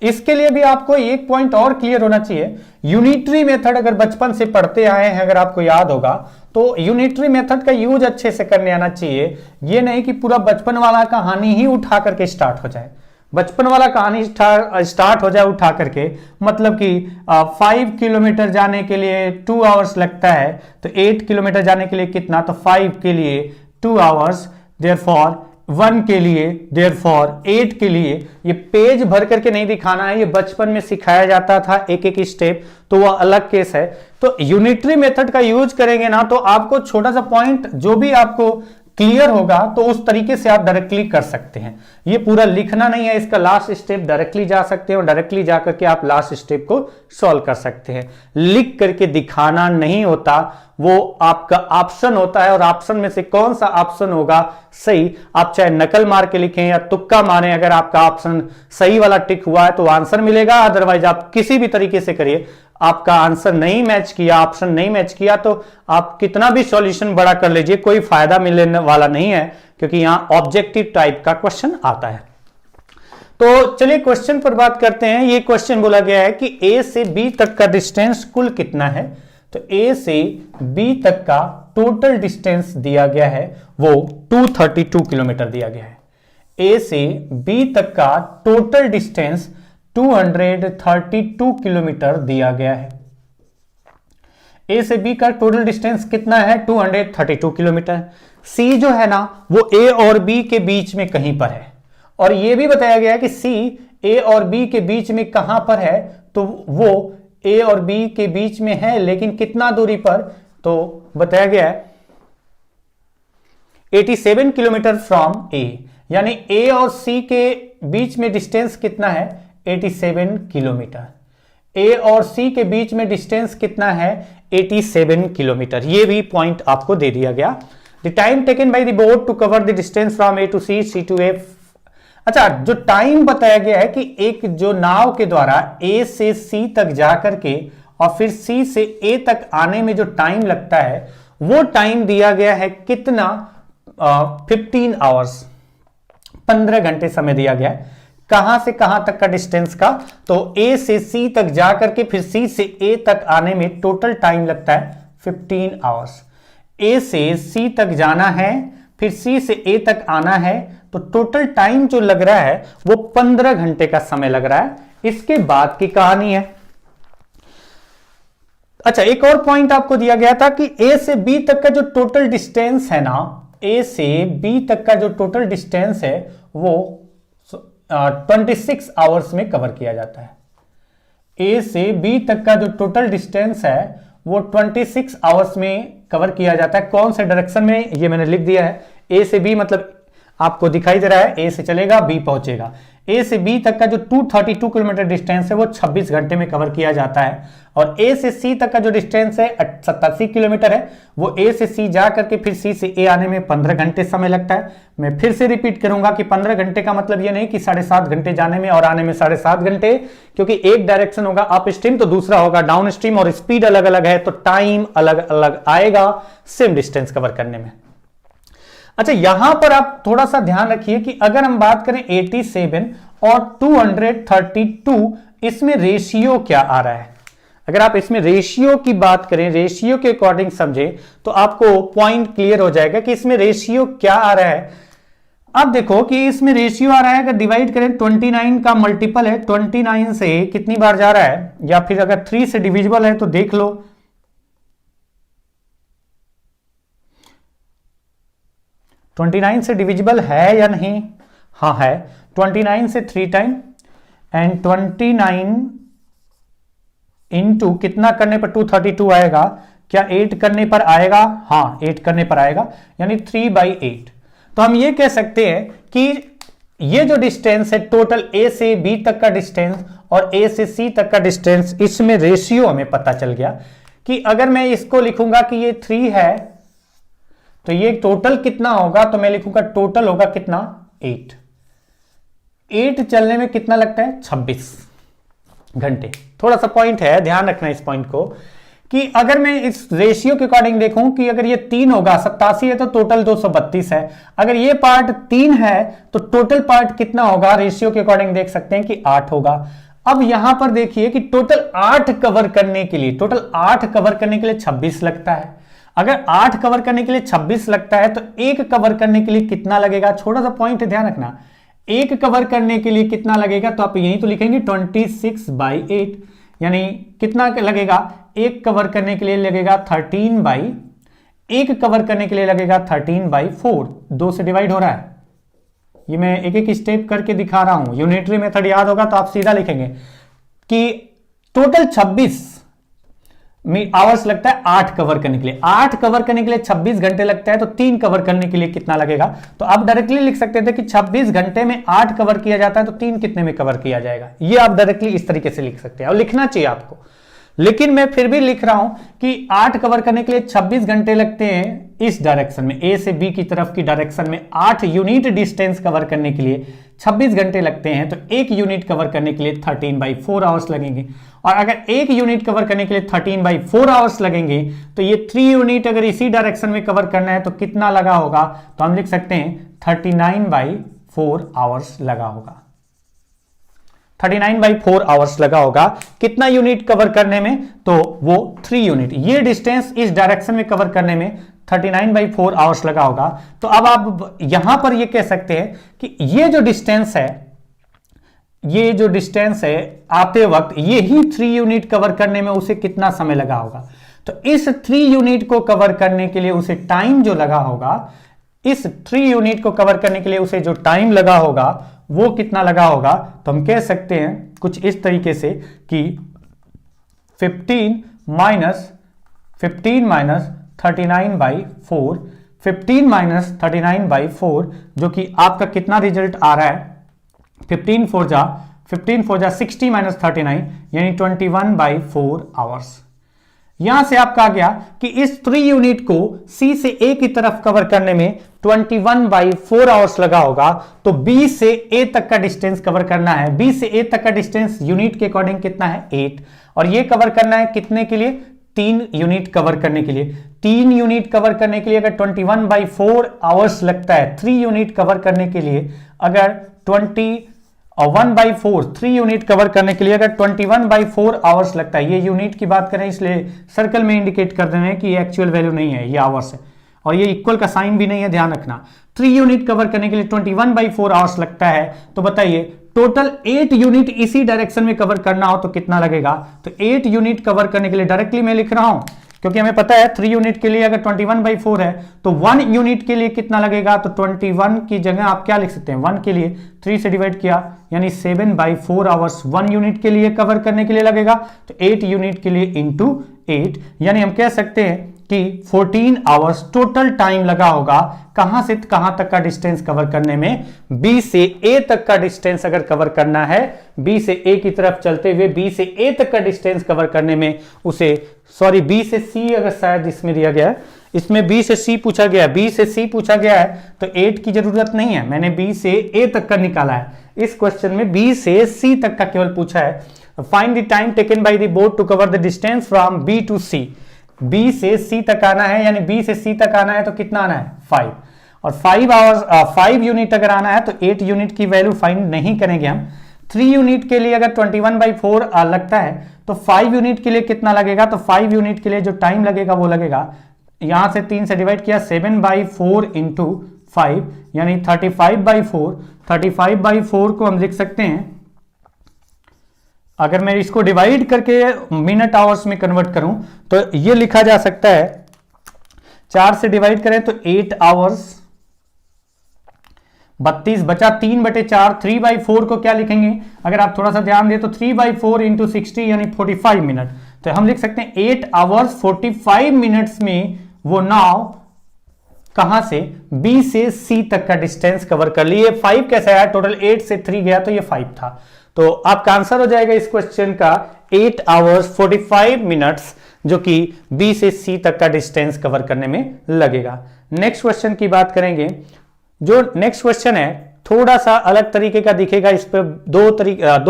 इसके लिए भी आपको एक पॉइंट और क्लियर होना चाहिए। यूनिटरी मेथड अगर बचपन से पढ़ते आए हैं, अगर आपको याद होगा, तो यूनिटरी मेथड का यूज अच्छे से करने आना चाहिए। ये नहीं कि पूरा बचपन वाला कहानी ही उठा करके स्टार्ट हो जाए, बचपन वाला कहानी स्टार्ट हो जाए उठा करके, मतलब कि 5 किलोमीटर जाने के लिए 2 आवर्स लगता है, तो 8 किलोमीटर जाने के लिए कितना, तो 5 के लिए 2 आवर्स, देयरफॉर 1 के लिए, देयरफॉर 8 के लिए। ये पेज भर करके नहीं दिखाना है, ये बचपन में सिखाया जाता था एक एक स्टेप, तो वह अलग केस है। तो यूनिटरी मेथड का यूज करेंगे ना, तो आपको छोटा सा पॉइंट जो भी आपको क्लियर होगा तो उस तरीके से आप डायरेक्टली कर सकते हैं। ये पूरा लिखना नहीं है, इसका लास्ट स्टेप डायरेक्टली जा सकते हैं और डायरेक्टली जाकर के आप लास्ट स्टेप को सॉल्व कर सकते हैं। लिख करके दिखाना नहीं होता, वो आपका ऑप्शन होता है, और ऑप्शन में से कौन सा ऑप्शन होगा सही, आप चाहे नकल मार के लिखें या तुक्का मारें, अगर आपका ऑप्शन सही वाला टिक हुआ है तो आंसर मिलेगा, अदरवाइज आप किसी भी तरीके से करिए, आपका आंसर नहीं मैच किया, ऑप्शन नहीं मैच किया, तो आप कितना भी सॉल्यूशन बड़ा कर लीजिए, कोई फायदा मिलने वाला नहीं है, क्योंकि यहां ऑब्जेक्टिव टाइप का क्वेश्चन आता है। तो चलिए क्वेश्चन पर बात करते हैं। ये क्वेश्चन बोला गया है कि ए से बी तक का डिस्टेंस कुल कितना है। तो ए से बी तक का टोटल डिस्टेंस दिया गया है, वो 232 किलोमीटर दिया गया है। ए से बी तक का टोटल डिस्टेंस 232 किलोमीटर दिया गया है। ए से बी का टोटल डिस्टेंस कितना है? 232 किलोमीटर। सी जो है ना वो ए और बी के बीच में कहीं पर है, और यह भी बताया गया है कि सी ए और बी के बीच में कहां पर है, तो वो ए और बी के बीच में है, लेकिन कितना दूरी पर? तो बताया गया है 87 किलोमीटर फ्रॉम ए, यानी ए और सी के बीच में डिस्टेंस कितना है? 87 किलोमीटर। ए और सी के बीच में डिस्टेंस कितना है? 87 किलोमीटर। ये भी पॉइंट आपको दे दिया गया। The time taken by the boat to cover the distance from A to C, C to A. अच्छा, जो टाइम बताया गया है कि एक जो नाव के द्वारा ए से सी तक जाकर के और फिर सी से ए तक आने में जो टाइम लगता है, वो टाइम दिया गया है कितना? 15 आवर्स, 15 घंटे समय दिया गया है। कहां से कहां तक का डिस्टेंस का? तो ए से सी तक जाकर के फिर सी से ए तक आने में टोटल टाइम लगता है 15 आवर्स। ए से सी तक जाना है, फिर सी से ए तक आना है, तो टोटल टाइम जो लग रहा है वो 15 घंटे का समय लग रहा है। इसके बाद की कहानी है। अच्छा, एक और पॉइंट आपको दिया गया था कि ए से बी तक का जो टोटल डिस्टेंस है ना, ए से बी तक का जो टोटल डिस्टेंस है वो 26 आवर्स में कवर किया जाता है। ए से बी तक का जो टोटल डिस्टेंस है वो 26 आवर्स में कवर किया जाता है। कौन से डायरेक्शन में? ये मैंने लिख दिया है। ए से बी मतलब आपको दिखाई दे रहा है, ए से चलेगा बी पहुंचेगा। ए से बी तक का जो 232 किलोमीटर डिस्टेंस है वो 26 घंटे में कवर किया जाता है, और ए से सी तक का जो डिस्टेंस है 87 किलोमीटर है, वो ए से सी जा करके फिर सी से ए आने में 15 घंटे समय लगता है। मैं फिर से रिपीट करूंगा कि 15 घंटे का मतलब ये नहीं कि 7.5 घंटे जाने में और आने में 7.5 घंटे, क्योंकि एक डायरेक्शन होगा अप स्ट्रीम तो दूसरा होगा डाउन स्ट्रीम, और स्पीड अलग अलग है तो टाइम अलग अलग आएगा सेम डिस्टेंस कवर करने में। अच्छा, यहां पर आप थोड़ा सा ध्यान रखिए कि अगर हम बात करें 87 और 232, इसमें रेशियो क्या आ रहा है? अगर आप इसमें रेशियो की बात करें, रेशियो के अकॉर्डिंग समझे, तो आपको पॉइंट क्लियर हो जाएगा कि इसमें रेशियो क्या आ रहा है। अब देखो कि इसमें रेशियो आ रहा है, अगर डिवाइड करें 29 का मल्टीपल है, 29 से कितनी बार जा रहा है, या फिर अगर 3 से डिविजिबल है तो देख लो। 29 से डिविजिबल है या नहीं? हाँ है। 29 से 3 टाइम, एंड 29 इंटू कितना करने पर 232 आएगा? क्या 8 करने पर आएगा? हाँ, 8 करने पर आएगा, यानी 3/8। तो हम ये कह सकते हैं कि ये जो डिस्टेंस है टोटल ए से बी तक का डिस्टेंस और ए से सी तक का डिस्टेंस, इसमें रेशियो हमें पता चल गया कि अगर मैं इसको लिखूंगा कि ये 3 है तो ये टोटल कितना होगा, तो मैं लिखूंगा टोटल होगा कितना? 8। 8 चलने में कितना लगता है? 26 घंटे। थोड़ा सा पॉइंट है, ध्यान रखना इस पॉइंट को, कि अगर मैं इस रेशियो के अकॉर्डिंग देखूं कि अगर ये 3 होगा, 87 है तो टोटल 232 है। अगर ये पार्ट 3 है तो टोटल पार्ट कितना होगा? रेशियो के अकॉर्डिंग देख सकते हैं कि 8 होगा। अब यहां पर देखिए कि टोटल 8 कवर करने के लिए, टोटल 8 कवर करने के लिए 26 लगता है। अगर 8 कवर करने के लिए 26 लगता है तो 1 कवर करने के लिए कितना लगेगा? छोटा सा पॉइंट है, ध्यान रखना। 1 कवर करने के लिए कितना लगेगा? तो आप यही तो लिखेंगे 26/8, यानी कितना लगेगा? 1 कवर करने के लिए लगेगा 1 कवर करने के लिए लगेगा 13/4। 2 से डिवाइड हो रहा है। ये मैं एक एक स्टेप करके दिखा रहा हूं। यूनिटरी मेथड याद होगा तो आप सीधा लिखेंगे कि टोटल 26 आवर्स लगता है 8 कवर करने के लिए। 8 कवर करने के लिए 26 घंटे लगता है, तो 3 कवर करने के लिए कितना लगेगा? तो आप डायरेक्टली लिख सकते थे कि 26 घंटे में 8 कवर किया जाता है तो 3 कितने में कवर किया जाएगा। ये आप डायरेक्टली इस तरीके से लिख सकते हैं और लिखना चाहिए आपको। लेकिन मैं फिर भी लिख रहा हूं कि 8 कवर करने के लिए 26 घंटे लगते हैं इस डायरेक्शन में, ए से बी की तरफ की डायरेक्शन में 8 यूनिट डिस्टेंस कवर करने के लिए 26 घंटे लगते हैं, तो 1 यूनिट कवर करने के लिए 13/4 आवर्स लगेंगे। और अगर 1 यूनिट कवर करने के लिए 13/4 आवर्स लगेंगे, तो ये 3 यूनिट अगर इसी डायरेक्शन में कवर करना है तो कितना लगा होगा, तो हम लिख सकते हैं 39/4 आवर्स लगा होगा। 39/4 आवर्स लगा होगा। कितना यूनिट कवर करने में, तो वो 3 यूनिट। ये डिस्टेंस इस डायरेक्शन में कवर करने में 39/4 आवर्स लगा होगा। तो अब आप यहां पर ये कह सकते हैं कि ये जो डिस्टेंस है आते वक्त यही 3 यूनिट कवर करने में उसे कितना समय लगा होगा। तो इस 3 यूनिट को कवर करने के लिए उसे टाइम जो लगा होगा, इस 3 यूनिट को कवर करने के लिए उसे जो टाइम लगा होगा वो कितना लगा होगा, तो हम कह सकते हैं कुछ इस तरीके से कि 15 माइनस 39/4, 15 - 39/4 जो कि आपका कितना रिजल्ट आ रहा है, 15 4 जा 60 - 39 यानी 21/4 आवर्स। यहां से आपका आ गया कि इस 3 यूनिट को सी से ए की तरफ कवर करने में 21/4 आवर्स लगा होगा। तो बी से ए तक का डिस्टेंस कवर करना है, बी से ए तक का डिस्टेंस यूनिट के अकॉर्डिंग कितना है 8, और ये कवर करना है कितने के लिए, 3 यूनिट कवर करने के लिए। 3 यूनिट कवर करने के लिए अगर 21/4 आवर्स लगता है, 3 यूनिट कवर करने के लिए अगर 1/4 3 यूनिट कवर करने के लिए अगर 21/4 आवर्स लगता है, ये यूनिट की बात करें इसलिए सर्कल में इंडिकेट कर देना है कि ये एक्चुअल वैल्यू नहीं है, ये आवर्स है, और ये इक्वल का साइन भी नहीं है, ध्यान रखना। 3 यूनिट कवर करने के लिए 21/4 आवर्स लगता है, तो बताइए टोटल 8 यूनिट इसी डायरेक्शन में कवर करना हो तो कितना लगेगा। तो 8 यूनिट कवर करने के लिए डायरेक्टली मैं लिख रहा हूं, क्योंकि हमें पता है 3 यूनिट के लिए अगर 21/4 है तो 1 यूनिट के लिए कितना लगेगा, तो 21 की जगह आप क्या लिख सकते हैं, 1 के लिए 3 से डिवाइड किया यानी 7/4 आवर्स 1 यूनिट के लिए कवर करने के लिए लगेगा। तो 8 यूनिट के लिए इंटू 8 यानी हम कह सकते हैं कि 14 आवर्स टोटल टाइम लगा होगा। कहां से कहां तक का डिस्टेंस कवर करने में, बी से ए तक का डिस्टेंस अगर कवर करना है, बी से ए की तरफ चलते हुए बी से ए तक का डिस्टेंस कवर करने में उसे, सॉरी बी से सी अगर शायद इसमें दिया गया है, इसमें बी से सी पूछा गया है, बी से सी पूछा गया है तो 8 की जरूरत नहीं है, मैंने बी से ए तक का निकाला है। इस क्वेश्चन में बी से सी तक का केवल पूछा है। Find the time taken by the boat to cover the distance from B to C. B से सी तक आना है, यानी बी से सी तक आना है तो कितना आना है 5, और 5 यूनिट अगर आना है तो 8 यूनिट की वैल्यू फाइंड नहीं करेंगे हम। 3 यूनिट के लिए अगर 21/4 लगता है तो 5 यूनिट के लिए कितना लगेगा, तो 5 यूनिट के लिए जो टाइम लगेगा वो लगेगा, यहां से 3 से डिवाइड किया 7/4 इंटू 5 यानी 35/4। 35/4 को हम लिख सकते हैं, अगर मैं इसको डिवाइड करके मिनट आवर्स में कन्वर्ट करूं तो ये लिखा जा सकता है, 4 से डिवाइड करें तो 8 आवर्स, 32 बचा 3/4, 3/4 को क्या लिखेंगे, अगर आप थोड़ा सा ध्यान दें तो 3/4 इंटू 60 यानी 45 मिनट। तो हम लिख सकते हैं 8 आवर्स 45 मिनट्स में वो नाव कहां से, बी से सी तक का डिस्टेंस कवर कर लिए। 5 कैसे आया, टोटल 8 से 3 गया तो ये 5 था। तो आपका आंसर हो जाएगा इस क्वेश्चन का 8 आवर्स 45 मिनट्स, जो कि बी से सी तक का डिस्टेंस कवर करने में लगेगा। नेक्स्ट क्वेश्चन की बात करेंगे। जो नेक्स्ट क्वेश्चन है थोड़ा सा अलग तरीके का दिखेगा, इस पर दो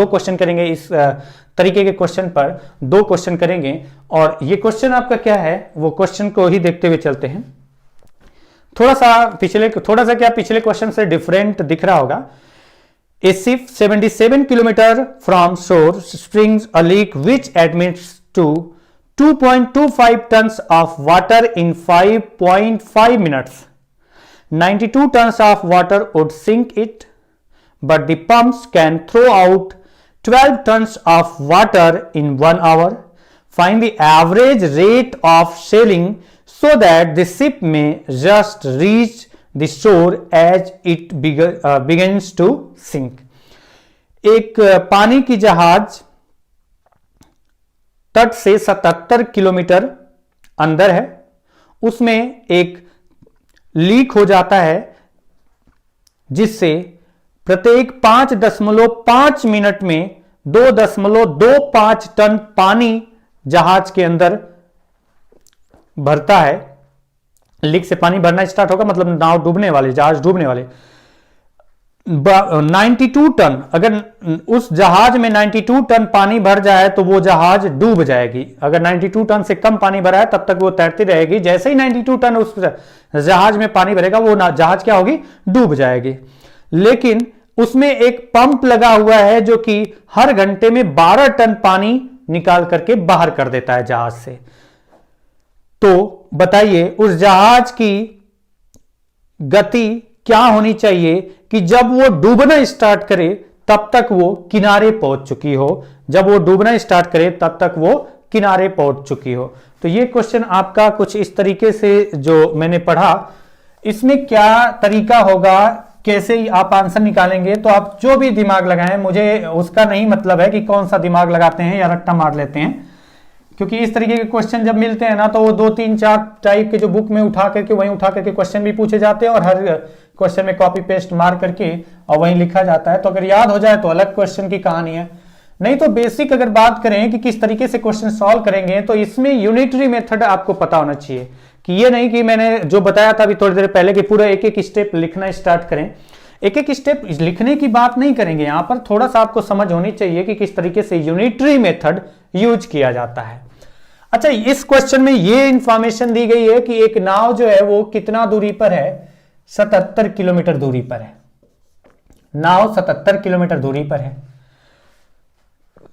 क्वेश्चन करेंगे, इस तरीके के क्वेश्चन पर 2 क्वेश्चन करेंगे। और ये क्वेश्चन आपका क्या है, वो क्वेश्चन को ही देखते हुए चलते हैं। थोड़ा सा पिछले क्वेश्चन से डिफरेंट दिख रहा होगा। A ship 77 kilometers from shore springs a leak which admits to 2.25 tons of water in 5.5 minutes. 92 tons of water would sink it, but the pumps can throw out 12 tons of water in 1 hour. Find the average rate of sailing so that the ship may just reach the shore as it begins to sink. एक पानी की जहाज तट से 77 किलोमीटर अंदर है, उसमें एक लीक हो जाता है जिससे प्रत्येक 5.5 मिनट में 2.25 टन पानी जहाज के अंदर भरता है, लीक से पानी भरना स्टार्ट होगा, मतलब नाव डूबने वाली, जहाज डूबने वाले, 92 टन, अगर उस जहाज में 92 टन पानी भर जाए तो वो जहाज डूब जाएगी। अगर 92 टन से कम पानी भरा है तब तक वो तैरती रहेगी, जैसे ही 92 टन उस जहाज में पानी भरेगा वो जहाज क्या होगी, डूब जाएगी। लेकिन उसमें एक पंप लगा हुआ है जो कि हर घंटे में 12 टन पानी निकाल करके बाहर कर देता है जहाज से। तो बताइए उस जहाज की गति क्या होनी चाहिए कि जब वो डूबना स्टार्ट करे तब तक वो किनारे पहुंच चुकी हो, जब वो डूबना स्टार्ट करे तब तक वो किनारे पहुंच चुकी हो। तो ये क्वेश्चन आपका कुछ इस तरीके से जो मैंने पढ़ा, इसमें क्या तरीका होगा, कैसे आप आंसर निकालेंगे, तो आप जो भी दिमाग लगाएं, मुझे उसका नहीं मतलब है कि कौन सा दिमाग लगाते हैं या रट्टा मार लेते हैं, क्योंकि इस तरीके के क्वेश्चन जब मिलते हैं ना तो वो 2-3-4 टाइप के जो बुक में उठा करके वहीं उठा करके क्वेश्चन भी पूछे जाते हैं और हर क्वेश्चन में कॉपी पेस्ट मार करके और वहीं लिखा जाता है। तो अगर याद हो जाए तो अलग क्वेश्चन की कहानी है, नहीं तो बेसिक अगर बात करें कि किस तरीके से क्वेश्चन सॉल्व करेंगे तो इसमें यूनिटरी मेथड आपको पता होना चाहिए, कि ये नहीं कि मैंने जो बताया था अभी थोड़ी देर पहले कि पूरा एक एक स्टेप लिखना स्टार्ट करें। एक एक स्टेप लिखने की बात नहीं करेंगे, यहां पर थोड़ा सा आपको समझ होनी चाहिए कि किस तरीके से यूनिटरी मेथड यूज किया जाता है। अच्छा, इस क्वेश्चन में ये इंफॉर्मेशन दी गई है कि एक नाव जो है वो कितना दूरी पर है, 77 किलोमीटर दूरी पर है। नाव 77 किलोमीटर दूरी पर है,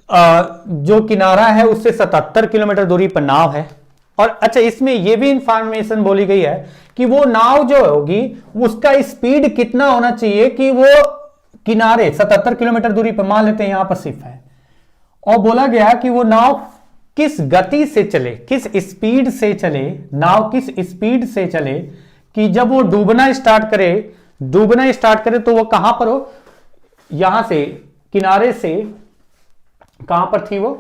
जो किनारा है उससे 77 किलोमीटर दूरी पर नाव है। और अच्छा, इसमें यह भी इंफॉर्मेशन बोली गई है कि वो नाव जो होगी उसका स्पीड कितना होना चाहिए कि वो किनारे 77 किलोमीटर दूरी पर, मान लेते हैं यहां पर सिर्फ है, और बोला गया कि वो नाव किस गति से चले, किस स्पीड से चले, नाव किस स्पीड से चले कि जब वो डूबना स्टार्ट करे तो वो कहां पर हो, यहां से किनारे से कहां पर थी वो,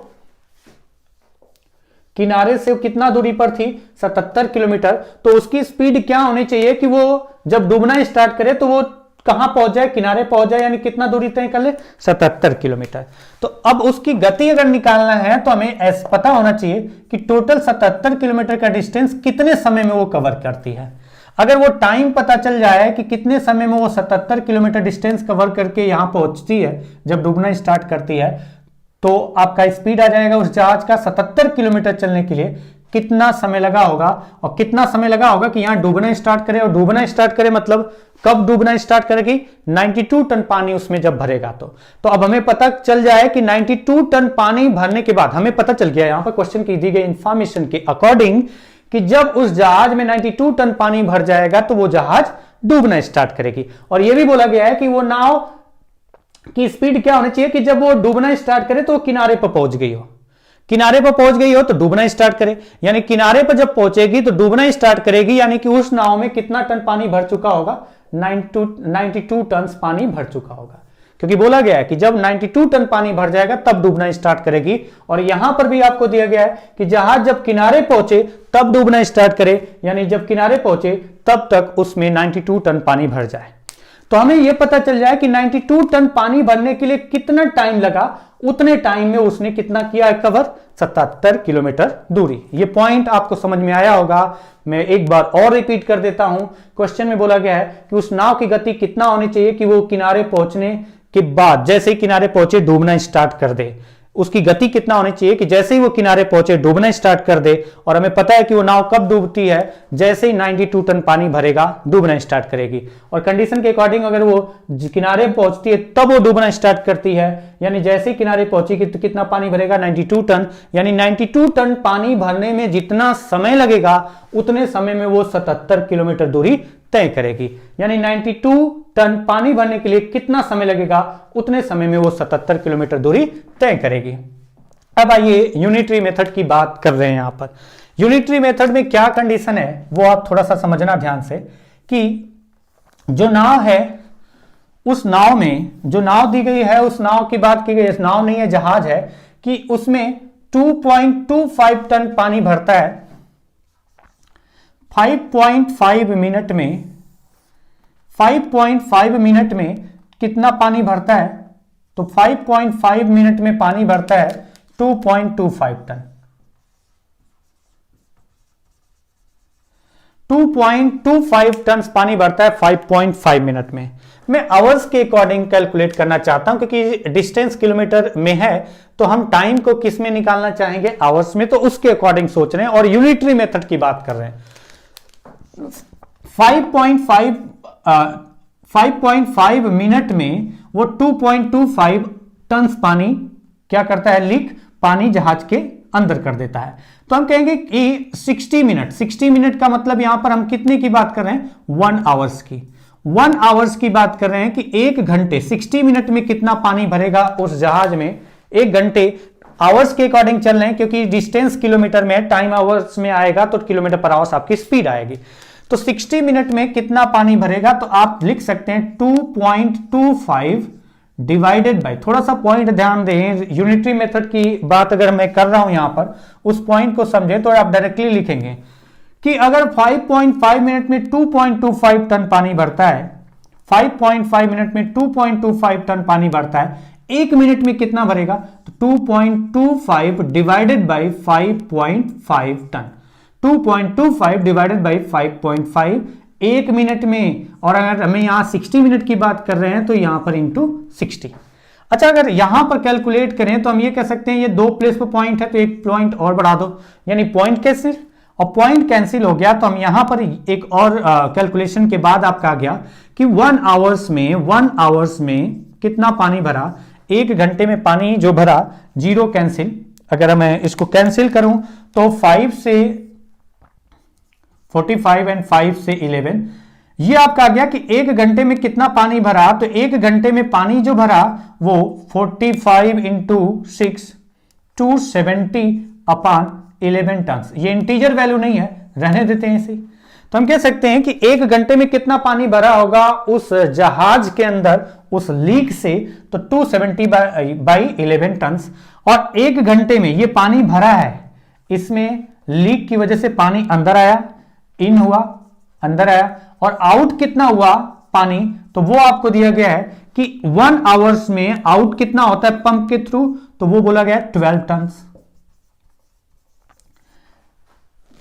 किनारे से कितना दूरी पर थी, 77 किलोमीटर। तो उसकी स्पीड क्या होनी चाहिए कि वो जब डूबना स्टार्ट करे तो वो कहां पहुंच जाए, किनारे पहुंच जाए, यानी कितना दूरी तय कर ले, 77 किलोमीटर। तो अब उसकी गति अगर निकालना है तो हमें ऐसा पता होना चाहिए कि टोटल 77 किलोमीटर का डिस्टेंस कितने समय में वो कवर करती है। अगर वो टाइम पता चल जाए कि कितने समय में वो 77 किलोमीटर डिस्टेंस कवर करके यहां पहुंचती है जब डूबना स्टार्ट करती है, तो आपका स्पीड आ जाएगा उस जहाज का 77 किलोमीटर चलने के लिए कितना समय लगा होगा, और कितना समय लगा होगा कि यहां डूबना स्टार्ट करे, और डूबना स्टार्ट करे मतलब कब डूबना स्टार्ट करेगी, 92 टन पानी उसमें जब भरेगा। तो अब हमें पता चल जाए कि 92 टन पानी भरने के बाद हमें पता चल गया यहां पर क्वेश्चन की दी गई इंफॉर्मेशन के अकॉर्डिंग कि जब उस जहाज में 92 टन पानी भर जाएगा तो वो जहाज डूबना स्टार्ट करेगी। और यह भी बोला गया है कि वो नाव की स्पीड क्या होनी चाहिए कि जब वो डूबना स्टार्ट करे तो वो किनारे पर पहुंच गई हो, किनारे पर पहुंच गई हो तो डूबना स्टार्ट करे, यानी किनारे पर जब पहुंचेगी तो डूबना स्टार्ट करेगी, यानी कि उस नाव में कितना टन पानी भर चुका होगा, 92 टन पानी भर चुका होगा, क्योंकि बोला गया है कि जब 92 टन पानी भर जाएगा तब डूबना स्टार्ट करेगी। और यहां पर भी आपको दिया गया है कि जहाज जब किनारे पहुंचे तब डूबना स्टार्ट करे, यानी जब किनारे पहुंचे तब तक उसमें 92 टन पानी भर जाए। तो हमें यह पता चल जाए कि 92 टन पानी भरने के लिए कितना टाइम लगा, उतने टाइम में उसने कितना किया है कवर, 77 किलोमीटर दूरी। ये पॉइंट आपको समझ में आया होगा। मैं एक बार और रिपीट कर देता हूं, क्वेश्चन में बोला गया है कि उस नाव की गति कितना होनी चाहिए कि वो किनारे पहुंचने के बाद, जैसे ही किनारे पहुंचे डूबना स्टार्ट कर दे, उसकी गति कितना होनी चाहिए कि जैसे ही वो किनारे पहुंचे डूबना स्टार्ट कर दे। और हमें पता है कि वो नाव कब डूबती है, जैसे ही 92 टन पानी भरेगा डूबना स्टार्ट करेगी। और कंडीशन के अकॉर्डिंग अगर वो किनारे पहुंचती है तब वो डूबना स्टार्ट करती है, यानी जैसे ही किनारे पहुंचेगी तो कितना पानी भरेगा, 92 टन, यानी 92 टन पानी भरने में जितना समय लगेगा उतने समय में वो 77 किलोमीटर दूरी तय करेगी। यानी 92 टन पानी भरने के लिए कितना समय लगेगा, उतने समय में वो 77 किलोमीटर दूरी तय करेगी। अब आइए यूनिटरी मेथड की बात कर रहे हैं। यहां पर यूनिटरी मेथड में क्या कंडीशन है वो आप थोड़ा सा समझना ध्यान से, कि जो नाव है उस नाव में, जो नाव दी गई है उस नाव की बात की गई, नाव नहीं है जहाज है, कि उसमें 2.25 टन पानी भरता है 5.5 मिनट में। 5.5 मिनट में कितना पानी भरता है, तो 5.5 मिनट में पानी भरता है 2.25 टन। 2.25 टन पानी भरता है 5.5 मिनट में। मैं आवर्स के अकॉर्डिंग कैलकुलेट करना चाहता हूं, क्योंकि डिस्टेंस किलोमीटर में है तो हम टाइम को किस में निकालना चाहेंगे, आवर्स में, तो उसके अकॉर्डिंग सोच रहे हैं और यूनिटरी मेथड की बात कर रहे हैं। 5.5 मिनट में वो 2.25 टन पानी क्या करता है, लीक पानी जहाज के अंदर कर देता है। तो हम कहेंगे कि 60 मिनट का मतलब यहां पर हम कितने की बात कर रहे हैं, 1 आवर्स की। 1 आवर्स की बात कर रहे हैं कि 1 घंटे 60 मिनट में कितना पानी भरेगा उस जहाज में। 1 घंटे आवर्स के अकॉर्डिंग चल रहे हैं, क्योंकि डिस्टेंस किलोमीटर में, टाइम आवर्स में आएगा तो किलोमीटर पर आवर्स आपकी स्पीड आएगी। तो 60 मिनट में कितना पानी भरेगा, तो आप लिख सकते हैं 2.25 डिवाइडेड बाय, थोड़ा सा पॉइंट ध्यान दें, यूनिटरी मेथड की बात अगर मैं कर रहा हूं यहां पर, उस पॉइंट को समझें तो आप डायरेक्टली लिखेंगे कि अगर 5.5 मिनट में 2.25 टन पानी भरता है, 5.5 मिनट में 2.25 टन पानी भरता है, 1 मिनट में कितना भरेगा, तो 2.25 divided by 5.5 ton, 2.25 divided by 5.5 1 minute में। और अगर हमें यहां 60 मिनट की बात कर रहे हैं तो यहां पर इंटू 60। अच्छा, अगर यहां पर कैलकुलेट करें तो हम ये कह सकते हैं ये 2 प्लेस पर पॉइंट है तो 1 पॉइंट और बढ़ा दो, यानी पॉइंट कैंसिल, और पॉइंट कैंसिल हो गया तो हम यहां पर एक और कैलकुलेशन के बाद आपका आ गया कि 1 आवर्स में कितना पानी भरा, 1 घंटे में पानी जो भरा, 0 कैंसिल, अगर मैं इसको कैंसिल करूं तो 5 से 45 एंड 5 से 11, ये आपका आ गया कि 1 घंटे में कितना पानी भरा, तो 1 घंटे में पानी जो भरा वो 45 इंटू 6 270 अपॉन 11 टन। ये इंटीजर वैल्यू नहीं है, रहने देते हैं इसे। तो हम कह सकते हैं कि 1 घंटे में कितना पानी भरा होगा उस जहाज के अंदर उस लीक से, तो 270 बाई 11 टन। और 1 घंटे में ये पानी भरा है, इसमें लीक की वजह से पानी अंदर आया, इन हुआ, अंदर आया, और आउट कितना हुआ पानी, तो वो आपको दिया गया है कि 1 आवर्स में आउट कितना होता है पंप के थ्रू, तो वो बोला गया 12 टन।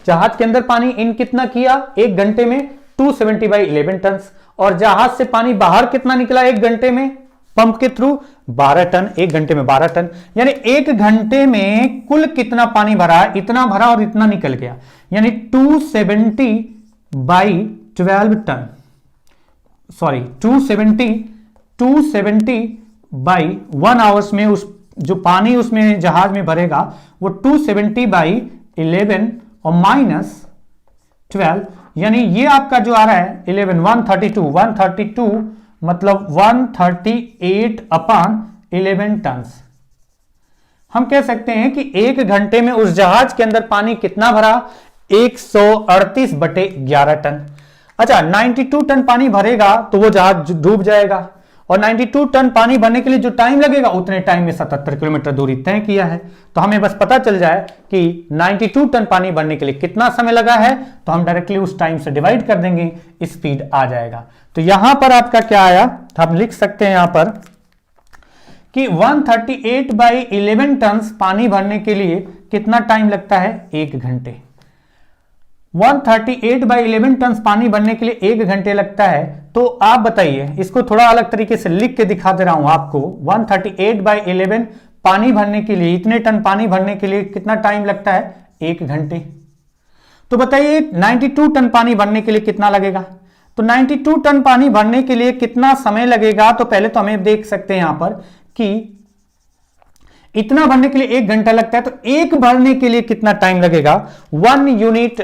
जहाज के अंदर पानी इन कितना किया 1 घंटे में, 270 बाई 11 टन, और जहाज से पानी बाहर कितना निकला 1 घंटे में पंप के थ्रू, 12 टन, 1 घंटे में 12 टन, यानी 1 घंटे में कुल कितना पानी भरा, इतना भरा और इतना निकल गया, यानी 270 by 12 ton, sorry 270 by 1 hours में उस जो पानी उसमें जहाज में भरेगा वो 270 बाई 11 और माइनस 12, यानी ये आपका जो आ रहा है 11 132 मतलब 138 अपॉन 11 टन। हम कह सकते हैं कि 1 घंटे में उस जहाज के अंदर पानी कितना भरा, 138/11 टन। अच्छा, 92 टन पानी भरेगा तो वो जहाज डूब जाएगा, और 92 टन पानी भरने के लिए जो टाइम लगेगा उतने टाइम में 77 किलोमीटर दूरी तय किया है। तो हमें बस पता चल जाए कि 92 टन पानी भरने के लिए कितना समय लगा है, तो हम डायरेक्टली उस टाइम से डिवाइड कर देंगे, स्पीड आ जाएगा। तो यहां पर आपका क्या आया, हम लिख सकते हैं यहां पर कि 138 बाई 11 टन पानी भरने के लिए कितना टाइम लगता है, 1 घंटे। 138 बाई 11 टन पानी भरने के लिए 1 घंटे लगता है। तो आप बताइए, इसको थोड़ा अलग तरीके से लिख के दिखा दे रहा हूं आपको। 138 बाई 11 पानी भरने के लिए, इतने टन पानी भरने के लिए कितना टाइम लगता है, 1 घंटे। तो बताइए 92 टन पानी भरने के लिए कितना लगेगा, तो 92 टन पानी भरने के लिए कितना समय लगेगा। तो पहले तो हमें देख सकते हैं यहां पर कि इतना भरने के लिए 1 घंटा लगता है, तो 1 भरने के लिए कितना टाइम लगेगा, 1 यूनिट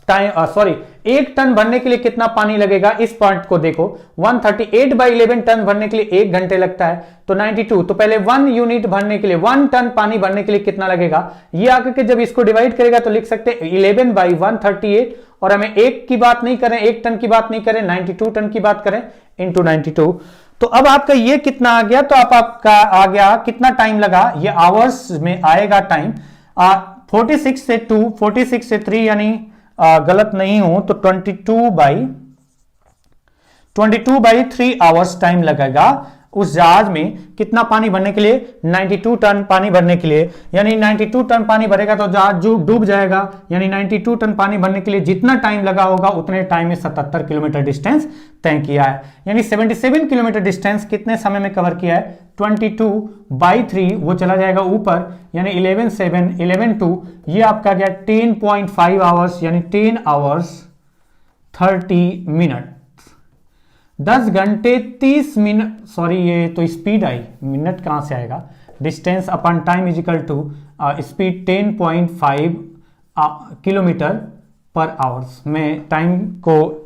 टाइम, सॉरी 1 टन भरने के लिए कितना पानी लगेगा, इस पॉइंट को देखो। 138 बाई 11 टन भरने के लिए 1 घंटे लगता है, तो 92, तो पहले 1 यूनिट भरने के लिए, 1 टन पानी भरने के लिए कितना लगेगा, ये आकर के जब इसको डिवाइड करेगा तो लिख सकते हैं 11 बाई 138, और हमें 1 की बात नहीं करें, 1 टन की बात नहीं करें, 92 टन की बात करें, इंटू 92। तो अब आपका ये कितना आ गया, तो आपका आ गया कितना टाइम लगा, ये आवर्स में आएगा टाइम। 46 से 2, 46 से 3, यानी गलत नहीं हूं तो 22 बाई 3 आवर्स टाइम लगेगा उस जहाज में कितना पानी भरने के लिए, 92 टन पानी भरने के लिए। यानी 92 टन पानी भरेगा तो जहाज डूब जाएगा। यानी 92 टन पानी भरने के लिए जितना टाइम लगा होगा उतने टाइम में 77 किलोमीटर डिस्टेंस तय किया है। यानी 77 किलोमीटर डिस्टेंस कितने समय में कवर किया है, 22/3 वो चला जाएगा ऊपर, यानी 11/7 11/2 ये आपका गया 10.5 आवर्स, यानी 10 आवर्स 30 मिनट, 10 घंटे 30 मिनट। सॉरी ये तो स्पीड आई, मिनट कहां से आएगा। Distance upon time is equal to speed 10.5 kilometre per hours. में टाइम को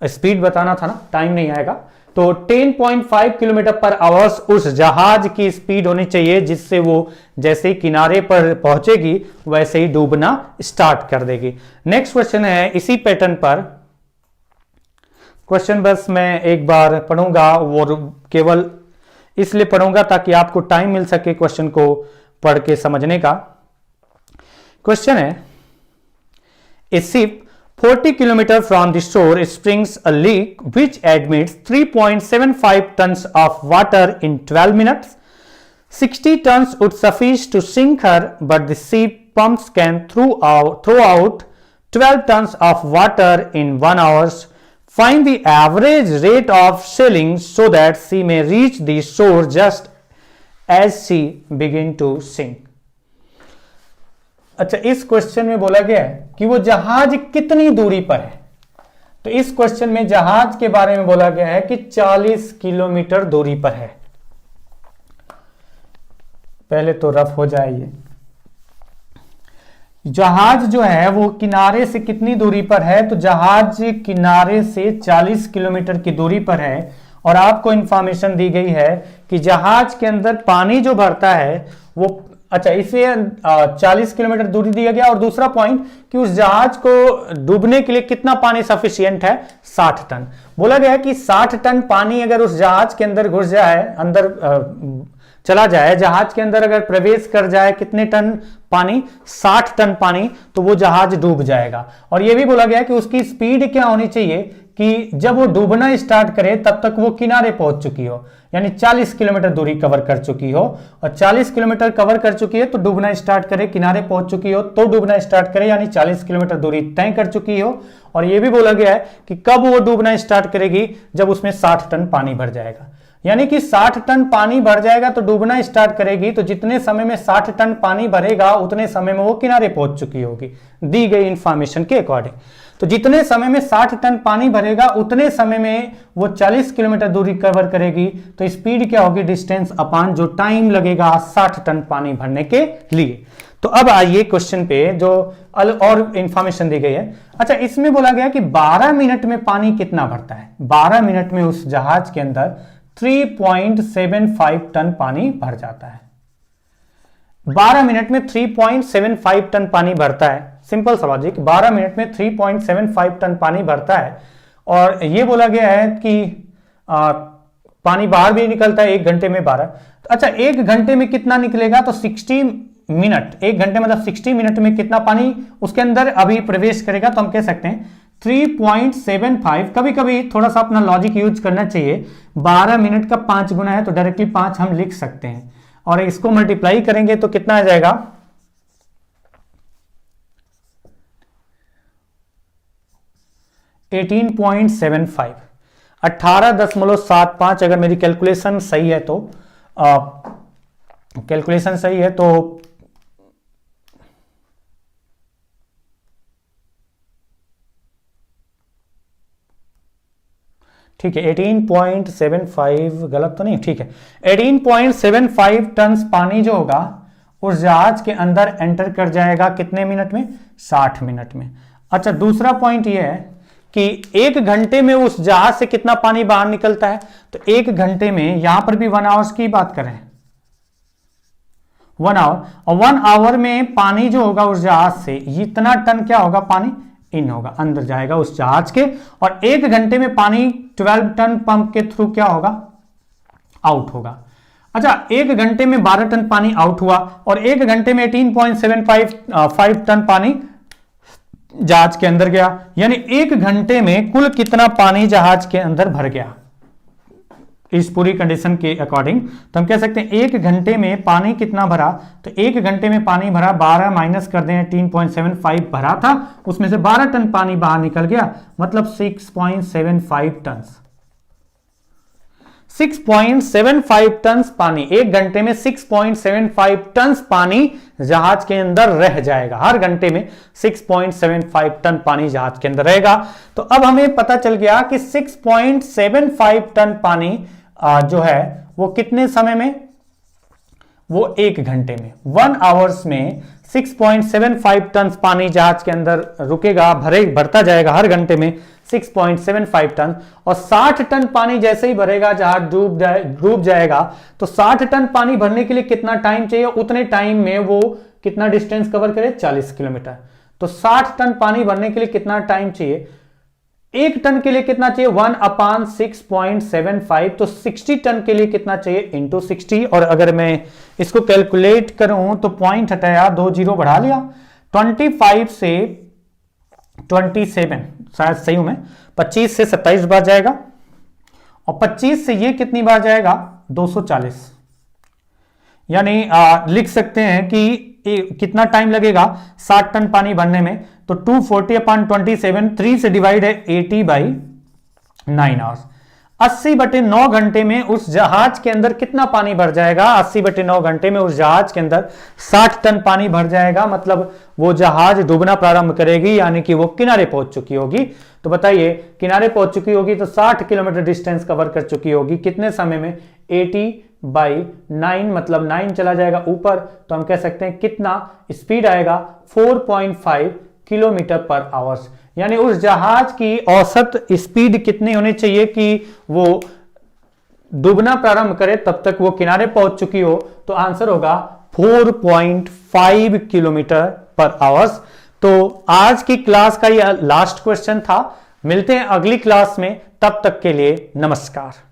स्पीड बताना था ना, टाइम नहीं आएगा। तो 10.5 किलोमीटर पर आवर्स उस जहाज की स्पीड होनी चाहिए, जिससे वो जैसे ही किनारे पर पहुंचेगी वैसे ही डूबना स्टार्ट कर देगी। नेक्स्ट क्वेश्चन है इसी पैटर्न पर। क्वेश्चन बस मैं एक बार पढ़ूंगा और केवल इसलिए पढ़ूंगा ताकि आपको टाइम मिल सके क्वेश्चन को पढ़ के समझने का। क्वेश्चन है, ए ship 40 kilometre from the shore springs a leak which admits 3.75 tons of water in 12 minutes. 60 tons would suffice to sink her, but the ship pumps can throw out 12 tons of water in 1 hour. Find the average rate of sailing so that she may reach the shore just as she begin to sink. अच्छा, इस क्वेश्चन में बोला गया है कि वो जहाज कितनी दूरी पर है। तो इस क्वेश्चन में जहाज के बारे में बोला गया है कि 40 किलोमीटर दूरी पर है। पहले तो रफ हो जाए ये। जहाज जो है वो किनारे से कितनी दूरी पर है, तो जहाज किनारे से 40 किलोमीटर की दूरी पर है। और आपको इंफॉर्मेशन दी गई है कि जहाज के अंदर पानी जो भरता है वो, अच्छा इसे 40 किलोमीटर दूरी दिया गया। और दूसरा पॉइंट कि उस जहाज को डूबने के लिए कितना पानी सफिशिएंट है, 60 टन। बोला गया है कि 60 टन पानी अगर उस जहाज के अंदर घुस जाए, अंदर चला जाए, जहाज के अंदर अगर प्रवेश कर जाए, कितने टन पानी, 60 टन पानी, तो वो जहाज डूब जाएगा। और यह भी बोला गया कि उसकी स्पीड क्या होनी चाहिए कि जब वो डूबना स्टार्ट करे तब तक वो किनारे पहुंच चुकी हो, यानी 40 किलोमीटर दूरी कवर कर चुकी हो। और 40 किलोमीटर कवर कर चुकी है तो डूबना स्टार्ट करे, किनारे पहुंच चुकी हो तो डूबना स्टार्ट करे, यानी 40 किलोमीटर दूरी तय कर चुकी हो। और यह भी बोला गया है कि कब वो डूबना स्टार्ट करेगी, जब उसमें 60 टन पानी भर जाएगा। यानी कि 60 टन पानी भर जाएगा तो डूबना स्टार्ट करेगी, तो जितने समय में 60 टन पानी भरेगा उतने समय में वो किनारे पहुंच चुकी होगी, दी गई इंफॉर्मेशन के अकॉर्डिंग। तो जितने समय में 60 टन पानी भरेगा उतने समय में वो 40 किलोमीटर दूरी कवर करेगी। तो स्पीड क्या होगी, डिस्टेंस अपान जो टाइम लगेगा 60 टन पानी भरने के लिए। तो अब आइए क्वेश्चन पे जो और इंफॉर्मेशन दी गई है। अच्छा, इसमें बोला गया कि 12 मिनट में पानी कितना भरता है। 12 मिनट में उस जहाज के अंदर 3.75 टन पानी भर जाता है। 12 मिनट में 3.75 टन पानी भरता है। सिंपल सा लॉजिक, 12 मिनट में 3.75 टन पानी भरता है। और यह बोला गया है कि पानी बाहर भी निकलता है 1 घंटे में 12। अच्छा, 1 घंटे में कितना निकलेगा, तो 60 मिनट, 1 घंटे मतलब 60 मिनट में कितना पानी उसके अंदर अभी प्रवेश करेगा। तो हम कह सकते हैं 3.75। कभी कभी थोड़ा सा अपना लॉजिक यूज करना चाहिए। 12 मिनट का 5 गुना है तो डायरेक्टली 5 हम लिख सकते हैं, और इसको मल्टीप्लाई करेंगे तो कितना आ जाएगा, 18.75, 18.75। अगर मेरी कैलकुलेशन सही है तो ठीक है, 18.75 गलत तो नहीं, ठीक है। 18.75 टन पानी जो होगा उस जहाज के अंदर एंटर कर जाएगा कितने मिनट में, 60 मिनट में। अच्छा, दूसरा पॉइंट यह है कि 1 घंटे में उस जहाज से कितना पानी बाहर निकलता है। तो 1 घंटे में, यहां पर भी 1 आवर्स की बात करें, 1 आवर, और 1 आवर में पानी जो होगा उस जहाज से इतना टन क्या होगा, पानी इन होगा, अंदर जाएगा उस जहाज के। और 1 घंटे में पानी 12 टन पंप के थ्रू क्या होगा, आउट होगा। अच्छा, 1 घंटे में 12 टन पानी आउट हुआ और 1 घंटे में 18.75 टन पानी जहाज के अंदर गया। यानी 1 घंटे में कुल कितना पानी जहाज के अंदर भर गया। इस पूरी कंडीशन के अकॉर्डिंग, तो हम कह सकते हैं 1 घंटे में पानी कितना भरा, तो 1 घंटे में पानी भरा 12 माइनस कर दें 18.75 भरा था, उसमें से 12 टन पानी बाहर निकल गया, मतलब 6.75 टन। 6.75 टन पानी 1 घंटे में 6.75 टन पानी जहाज के अंदर रह जाएगा। हर घंटे में 6.75 टन पानी जहाज के अंदर रहेगा। तो अब हमें पता चल गया कि 6.75 टन पानी जो है वो कितने समय में, वो 1 घंटे में, 1 आवर्स में 6.75 टन पानी जहाज के अंदर रुकेगा, भरता जाएगा हर घंटे में 6.75 टन। और 60 टन पानी जैसे ही भरेगा जहाज डूब जाएगा, तो 60 टन पानी भरने के लिए कितना टाइम चाहिए, उतने टाइम में वो कितना डिस्टेंस कवर करे, 40 किलोमीटर। तो 60 टन पानी भरने के लिए कितना टाइम चाहिए, 1 टन के लिए कितना चाहिए, 1/6.75, तो 60 टन के लिए कितना चाहिए, इंटू 60। और अगर मैं इसको कैलकुलेट करूं तो पॉइंट हटाया, 2 जीरो बढ़ा लिया, 25 से 27, शायद सही हूं मैं, 25 से 27 बार जाएगा, और 25 से ये कितनी बार जाएगा, 240। यानी लिख सकते हैं कि कितना टाइम लगेगा 60 टन पानी भरने में, तो 240/27, 3 से डिवाइड है 80/9 आवर्स। 80/9 घंटे में उस जहाज के अंदर कितना पानी भर जाएगा, 80/9 घंटे में उस जहाज के अंदर 60 टन पानी भर जाएगा, मतलब वो जहाज डूबना प्रारंभ करेगी, यानी कि वो किनारे पहुंच चुकी होगी। तो बताइए, किनारे पहुंच चुकी होगी तो 60 किलोमीटर डिस्टेंस कवर कर चुकी होगी, कितने समय में, 80/9, मतलब 9 चला जाएगा ऊपर, तो हम कह सकते हैं कितना स्पीड आएगा, 4.5 किलोमीटर पर आवर्स। यानी उस जहाज की औसत स्पीड कितनी होनी चाहिए कि वो डूबना प्रारंभ करे, तब तक वो किनारे पहुंच चुकी हो, तो आंसर होगा 4.5 किलोमीटर पर आवर्स। तो आज की क्लास का यह लास्ट क्वेश्चन था। मिलते हैं अगली क्लास में, तब तक के लिए नमस्कार।